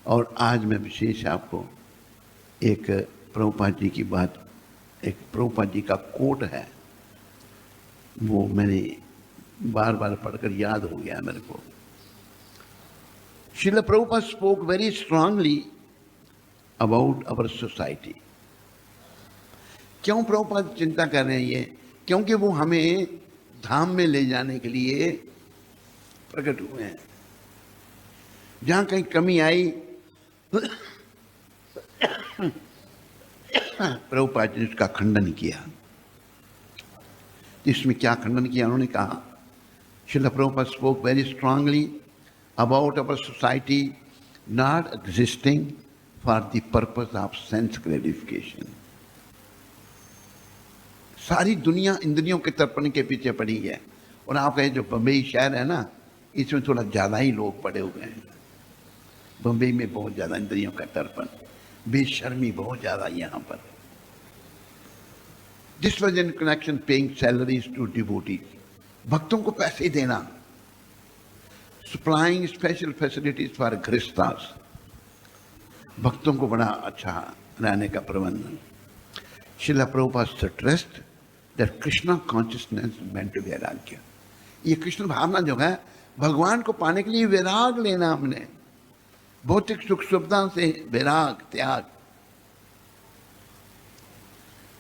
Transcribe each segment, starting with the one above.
और आज मैं विशेष आपको एक प्रभुपाद जी की बात, एक प्रभुपाद जी का कोट है, वो मैंने बार बार पढ़कर याद हो गया मेरे को। Srila Prabhupada spoke very strongly about our society. क्यों प्रभुपाद चिंता कर रहे हैं ये? क्योंकि वो हमें धाम में ले जाने के लिए प्रकट हुए हैं। जहां कहीं कमी आई प्रभुपाद जी ने उसका खंडन किया। इसमें क्या खंडन किया? उन्होंने कहा, Srila Prabhupada spoke very strongly about our society not existing for the purpose of sense gratification. सारी दुनिया इंद्रियों के तर्पण के पीछे पड़ी है। और आपका ये जो बम्बई शहर है ना, इसमें थोड़ा ज़्यादा ही लोग पड़े हुए हैं। बम्बई में बहुत ज़्यादा इंद्रियों का तर्पण, बेशर्मी बहुत ज़्यादा यहाँ पर। This was in connection paying salaries to devotees. भक्तों को पैसे देना, supplying special facilities for गृहस्थास, भक्तों को बड़ा अच्छा रहने का प्रबंधन। Srila Prabhupada stressed that Krishna consciousness meant वैराग्य। ये कृष्ण भावना जो है, भगवान को पाने के लिए वैराग लेना, हमने भौतिक सुख सुविधा से वैराग, त्याग।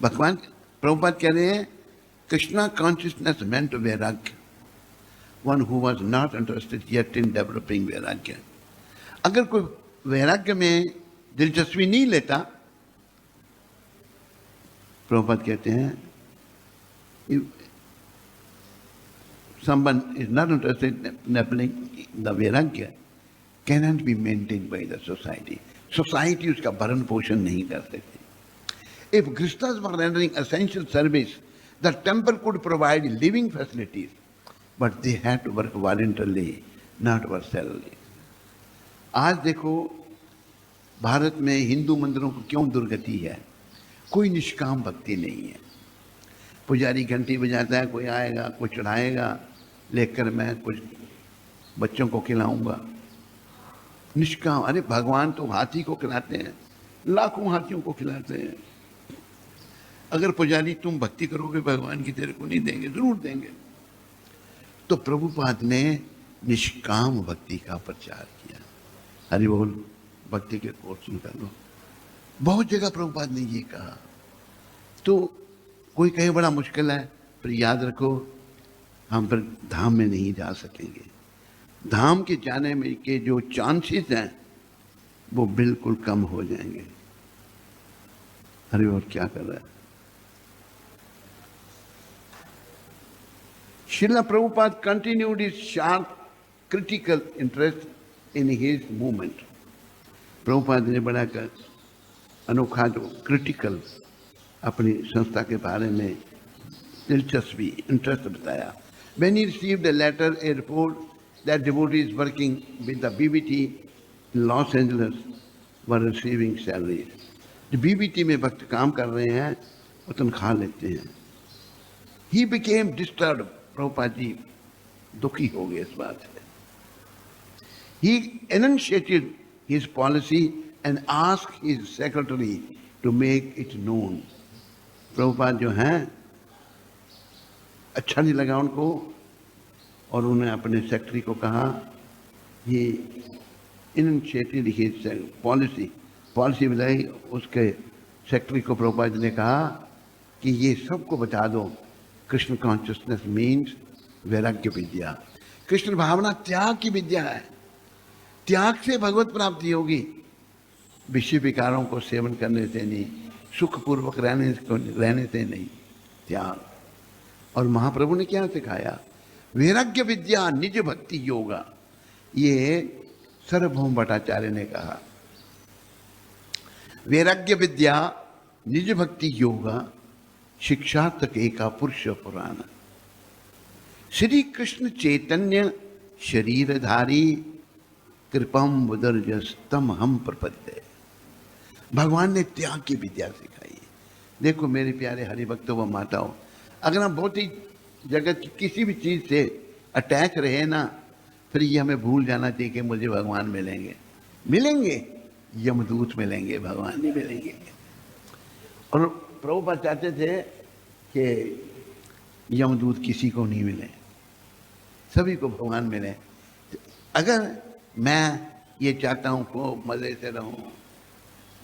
भगवान प्रभुपाद कह रहे हैं, कृष्णा कॉन्शियसनेस मेंट वैराग्य, one who was not interested yet in developing वैराग्य। अगर कोई वैराग्य में दिलचस्पी नहीं लेता, प्रभुपाद कहते हैं, someone is not interested in developing the vairagya cannot be maintained by the society. Society उसका भरण पोषण नहीं कर सकती। If Grihasthas were rendering essential service, the temple could provide living facilities, but they had to work voluntarily, not for salary. आज देखो भारत में हिंदू मंदिरों को क्यों दुर्गति है? कोई निष्काम भक्ति नहीं है। पुजारी घंटी बजाता है, कोई आएगा, कुछ चढ़ाएगा, लेकर मैं कुछ बच्चों को खिलाऊंगा। निष्काम। अरे भगवान तो हाथी को खिलाते हैं, लाखों हाथियों को खिलाते हैं। अगर पुजारी तुम भक्ति करोगे भगवान की, तेरे को नहीं देंगे? जरूर देंगे। तो प्रभुपाद ने निष्काम भक्ति का प्रचार किया। हरि बोल, भक्ति के कोर्स कर लो। बहुत जगह प्रभुपाद ने ये कहा। तो कोई कहे बड़ा मुश्किल है, पर याद रखो, हम फिर धाम में नहीं जा सकेंगे। धाम के जाने में के जो चांसेस हैं वो बिल्कुल कम हो जाएंगे। अरे और क्या कर रहा है? Srila Prabhupada continued his sharp critical interest in his movement. Prabhupada ने बड़ा कर अनोखा जो क्रिटिकल अपनी संस्था के बारे में दिलचस्पी, इंटरेस्ट बताया। When he received a letter, a report that devotees working with the BBT in Los Angeles were receiving salaries. जो BBT में भक्त काम कर रहे हैं वो तनख्वाह लेते हैं। He became disturbed. Prabhupada ji दुखी हो गए इस बात से। He enunciated his policy and asked his secretary to make it known. Prabhupada जो हैं, अच्छा नहीं लगा उनको और उन्होंने अपने सेक्रेटरी को कहा, ये इनिशिएटेड हिज पॉलिसी बताई। उसके सेक्रेटरी को प्रभुपाद ने कहा कि ये सबको बता दो, कृष्ण कॉन्शियसनेस मीन्स वैराग्य विद्या। कृष्ण भावना त्याग की विद्या है। त्याग से भगवत प्राप्ति होगी, विषय विकारों को सेवन करने से नहीं, सुखपूर्वक रहने से नहीं, त्याग। और महाप्रभु ने क्या सिखाया? वैराग्य विद्या निज भक्ति योगा। ये सार्वभौम भट्टाचार्य ने कहा, वैराग्य विद्या निज भक्ति योगा शिक्षा तक एका पुरुष पुराण। श्री कृष्ण चैतन्य शरीरधारी कृपम बुदर्जस्तम हम प्रपद्य। भगवान ने त्याग की विद्या सिखाई। देखो मेरे प्यारे हरिभक्तों व माताओं, अगर हम बहुत ही जगत की किसी भी चीज से अटैच रहे ना, फिर ये हमें भूल जाना चाहिए कि मुझे भगवान मिलेंगे। यमदूत मिलेंगे, भगवान नहीं मिलेंगे। और प्रभुपाद चाहते थे कि यमदूत किसी को नहीं मिले, सभी को भगवान मिले। अगर मैं ये चाहता हूँ खूब मजे से रहूं,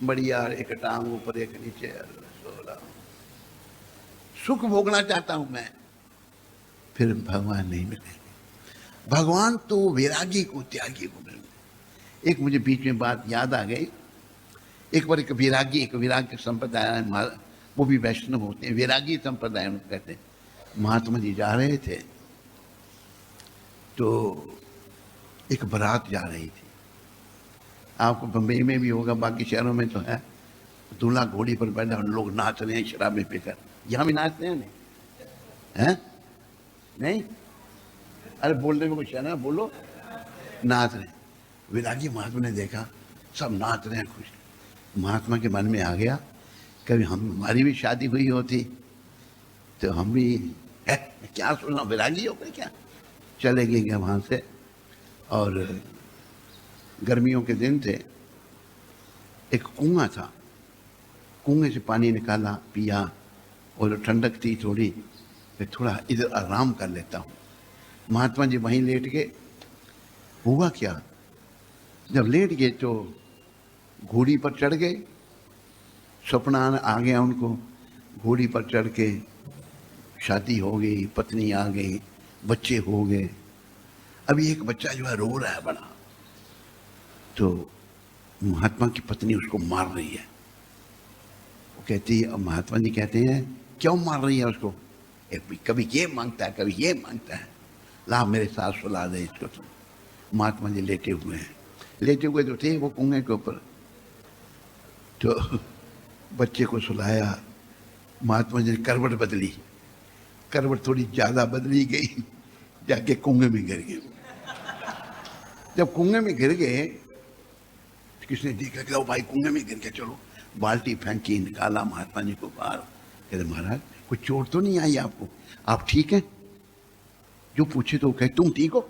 बढ़िया, एक टांग ऊपर एक नीचे सो रहा हूं, सुख भोगना चाहता हूं मैं, फिर भगवान नहीं मिलेंगे। भगवान तो वैरागी को, त्यागी को मिलेंगे। एक मुझे बीच में बात याद आ गई। एक बार एक वैराग्य संप्रदाय है, वो भी वैष्णव होते हैं, वैरागी संप्रदाय उनको कहते हैं। महात्मा जी जा रहे थे तो एक बारात जा रही थी। आपको बम्बई में भी होगा, बाकी शहरों में तो है, दूल्हा घोड़ी पर बैठा और लोग नाच रहे हैं शराबें पीकर। यहाँ भी नाचते हैं नहीं? हैं? नहीं? अरे बोलने में कुछ है ना, बोलो। नाच रहे। वैरागी महात्मा ने देखा सब नाच रहे हैं खुश। महात्मा के मन में आ गया, कभी हमारी भी शादी हुई होती तो हम भी है क्या सुनना, वैरागी हो गए क्या। चले गए वहां से, और गर्मियों के दिन थे, एक कुआं था, कुएं से पानी निकाला, पिया, और ठंडक थी थोड़ी, फिर थोड़ा इधर आराम कर लेता हूँ। महात्मा जी वहीं लेट गए। हुआ क्या, जब लेट गए तो घोड़ी पर चढ़ गए। सपना आ गया उनको, घोड़ी पर चढ़ के शादी हो गई, पत्नी आ गई, बच्चे हो गए। अभी एक बच्चा जो है रो रहा है बड़ा, तो महात्मा की पत्नी उसको मार रही है। वो कहती है, महात्मा जी कहते हैं क्यों मार रही है उसको। कभी ये मांगता है, कभी ये मांगता है, ला मेरे साथ सुला दे इसको। तो महात्मा जी लेटे हुए हैं, लेटे हुए तो थे वो कुएं के ऊपर। तो बच्चे को सुलाया, महात्मा जी ने करवट बदली, करवट थोड़ी ज्यादा बदली गई, जाके कुएं में गिर गए। जब कुएं में गिर गए, किसने देखा कि ओ भाई कुएं में गिर गए, चलो बाल्टी फेंकी, निकाला महात्मा जी को बाहर। कहते महाराज कुछ चोट तो नहीं आई आपको, आप ठीक हैं? जो पूछे तो कहे तुम ठीक हो।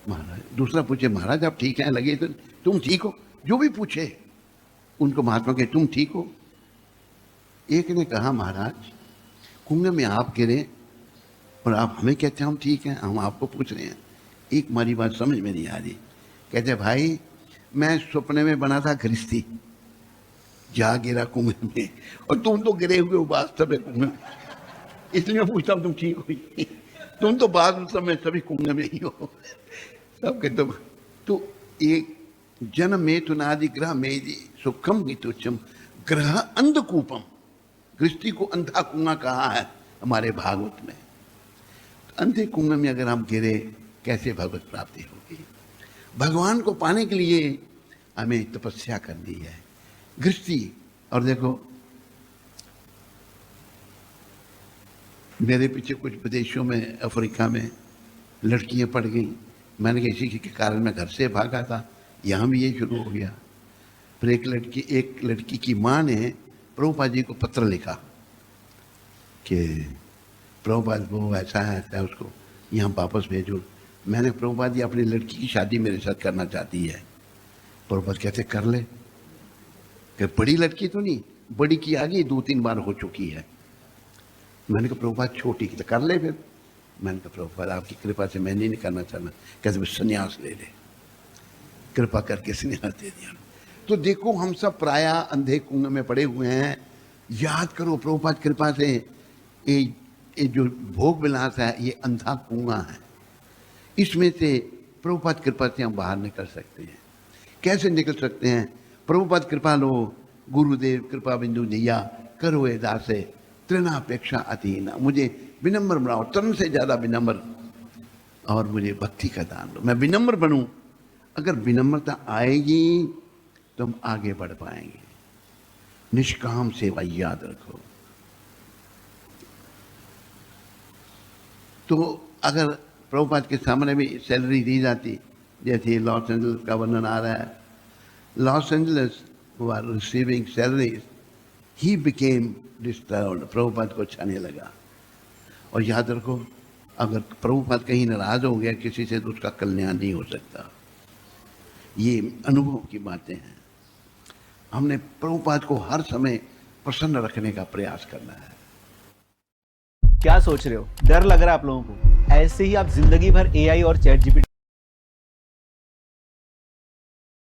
महाराज दूसरा पूछे, महाराज आप ठीक हैं? लगे तो तुम ठीक हो। जो भी पूछे उनको महात्मा कहे तुम ठीक हो। एक ने कहा महाराज कुएं में आप गिरे और आप हमें कहते हैं हम ठीक हैं, हम आपको पूछ रहे हैं। एक हमारी बात समझ में नहीं आ रही। कहते भाई मैं सपने में बना था गृहस्थी, जा गिरा कुएं में, और तुम तो गिरे हुए हो वास्तव में कुएं में, इसलिए मैं पूछता हूँ तुम ठीक हो। तुम तो बाद समय सभी कुएं में ही हो। सब कहते तो एक जन में तुनादि ग्रह मेदी सुखम ही तुच्छम ग्रह अंधकूपम, गृहस्थी को अंधा कुआं कहा है हमारे भागवत में। तो अंधे कुएं में अगर हम गिरे कैसे भगवत प्राप्ति होगी। भगवान को पाने के लिए हमें तपस्या करनी है, गृहस्थी। और देखो मेरे पीछे कुछ विदेशों में, अफ्रीका में लड़कियां पड़ गई। मैंने कहा इसी के कारण मैं घर से भागा था, यहाँ भी ये शुरू हो गया। फिर एक लड़की की माँ ने प्रभुपाद जी को पत्र लिखा कि प्रभुपाद वो ऐसा है उसको यहाँ वापस भेजो। मैंने प्रभुपाद जी अपनी लड़की की शादी मेरे साथ करना चाहती है। प्रभुपाद कहते कर ले, कि बड़ी लड़की तो नहीं, बड़ी की आगे 2-3 बार हो चुकी है। मैंने कहा प्रभुपाद छोटी की तो कर ले। फिर मैंने कहा प्रभुपाद आपकी कृपा से मैं नहीं करना चाहना। कहते संन्यास ले ले, कृपा करके संन्यास दे दिया। तो देखो हम सब प्राय अंधे कुएं में पड़े हुए हैं। याद करो प्रभुपाद कृपा से ये जो भोग विलास है ये अंधा कुआं है, इसमें से प्रभुपाद कृपा से हम बाहर निकल सकते हैं। कैसे निकल सकते हैं? प्रभुपाद कृपा लो, गुरुदेव कृपा बिंदु दिया करो ए दासे तृणापेक्षा अधीना। मुझे विनम्र बनाओ, तन से ज्यादा विनम्र, और मुझे भक्ति का दान दो, मैं विनम्र बनूं। अगर विनम्रता आएगी तो हम आगे बढ़ पाएंगे। निष्काम सेवा याद रखो। तो अगर प्रभुपाद के सामने भी सैलरी दी जाती, जैसे लॉस एंजल्स का वर्णन आ रहा है, Los Angeles who are receiving salaries, he became disturbed, Prabhupada को अच्छा नहीं लगा। और याद रखो अगर प्रभुपाद कहीं नाराज हो गया किसी से तो उसका कल्याण नहीं हो सकता। ये अनुभव की बातें हैं। हमने प्रभुपाद को हर समय प्रसन्न रखने का प्रयास करना है। क्या सोच रहे हो? डर लग रहा है आप लोगों को? ऐसे ही आप जिंदगी भर एआई और चैट जीपीटी